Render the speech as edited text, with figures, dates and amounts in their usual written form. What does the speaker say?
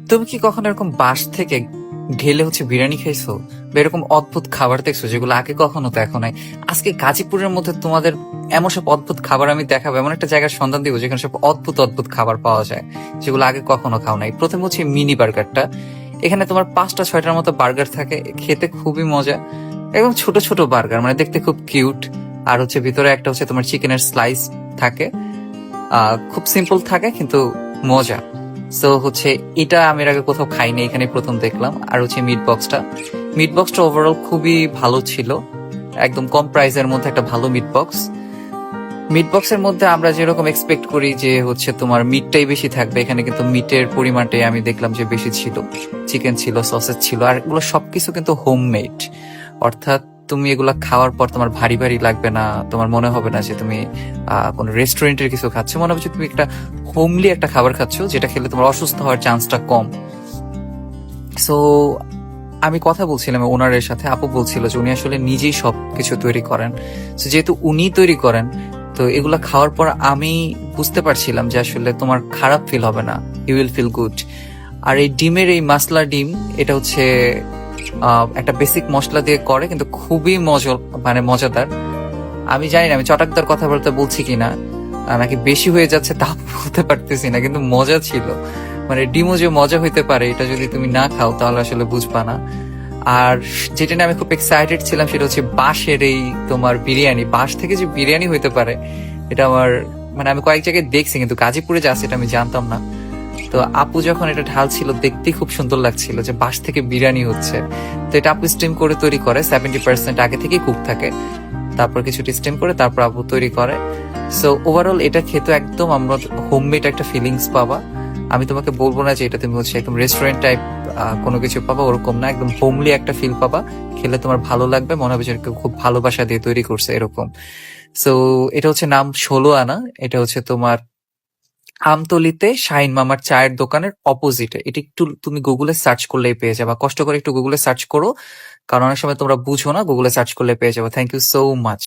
তুমি কি কখনো এরকম বাস থেকে ঢেলে বিরিয়ানি খাইছো, বা এরকম অদ্ভুত খাবার দেখছো যেগুলো আগে কখনো দেখো নাই? আজকে গাজীপুরের মধ্যে তোমাদের এমন সব অদ্ভুত খাবার আমি দেখাবো, এমন একটা জায়গার সন্ধান দিব যেখানে সব অদ্ভুত অদ্ভুত খাবার পাওয়া যায় যেগুলো আগে কখনো খাও নাই। প্রথম মিনি বার্গারটা। এখানে তোমার 5টা 6টার মতো বার্গার থাকে, খেতে খুবই মজা। একদম ছোট ছোট বার্গার, মানে দেখতে খুব কিউট। আর ভিতরে একটা তোমার চিকেনের স্লাইস থাকে। খুব সিম্পল থাকে কিন্তু মজা। সো এটা আমি এর আগে কোথাও খাইনি, এখানে প্রথম দেখলাম। আর মিট বক্সটা ওভারঅল খুবই ভালো ছিল, একদম কম প্রাইসের মধ্যে একটা ভালো মিট বক্সের মধ্যে আমরা যেরকম এক্সপেক্ট করি যে তোমার মিটটাই বেশি থাকবে, এখানে কিন্তু মিটের পরিমাণটাই আমি দেখলাম যে বেশি ছিল। চিকেন ছিল, সসেজ ছিল, আর এগুলো সবকিছু কিন্তু হোমমেড। অর্থাৎ তুমি এগুলা খাওয়ার পর তোমার ভারী ভারী লাগবে না, তোমার মনে হবে না যে তুমি কোনো রেস্টুরেন্টের কিছু খাচ্ছ, মনে হবে যে তুমি একটা হোমলি একটা খাবার খাচ্ছ, যেটা খেলে তোমার অসুস্থ হওয়ার চান্সটা কম। সো আমি কথা বলছিলাম ওনারের সাথে, আপু বলছিল যে উনি আসলে নিজেই সবকিছু তৈরি করেন। তো যেহেতু উনি তৈরি করেন, তো এগুলা খাওয়ার পর আমি বুঝতে পারছিলাম যে আসলে তোমার খারাপ ফিল হবে না, ইউ উইল ফিল গুড। আর এই ডিমের এই মাসলা ডিম, এটা একটা বেসিক মশলা দিয়ে করে, কিন্তু খুবই মানে মজাদার। আমি জানি না আমি চটাকদার কথা বলতে বলছি কিনা, নাকি বেশি হয়ে যাচ্ছে তা বলতে পারতেছি না, কিন্তু মজা ছিল। মানে ডিমও যে মজা হইতে পারে, এটা যদি তুমি না খাও তাহলে আসলে বুঝবা না। আর যেটা নিয়ে আমি খুব এক্সাইটেড ছিলাম সেটা বাঁশের এই তোমার বিরিয়ানি। বাঁশ থেকে যে বিরিয়ানি হইতে পারে, এটা আমার মানে আমি কয়েক জায়গায় দেখছি, কিন্তু গাজীপুরে যে আছে এটা আমি জানতাম না। তো আপু যখন এটা ঢালছিল, দেখতেই খুব সুন্দর লাগছিল যে বাঁশ থেকে বিরিয়ানি হচ্ছে। তো এটা আপু স্টিম করে তৈরি করে, 70% আগে থেকেই কুক থাকে, তারপর কিছুটা স্টিম করে তারপর আপু তৈরি করে। সো ওভারঅল এটা খেতে একদম আমরা হোমমেড একটা ফিলিংস পাবা। আমি তোমাকে বলবো না যে এটা তুমি একদম রেস্টুরেন্ট টাইপ কোনো কিছু পাবা, ওরকম না, একদম হোমলি একটা ফিল পাবা। খেলে তোমার ভালো লাগবে, মনে হবে যে কেউ খুব ভালোবাসা দিয়ে তৈরি করছে এরকম। সো এটা নাম 16 আনা। এটা তোমার আমতলিতে শাহিন মামার চায়ের দোকানের অপোজিটে। এটা একটু তুমি গুগলে সার্চ করলেই পেয়ে যাবা, কষ্ট করে একটু গুগলে সার্চ করো, কারণ অনেক সময় তোমরা বুঝো না, গুগলে সার্চ করলে পেয়ে যাবো। Thank you so much.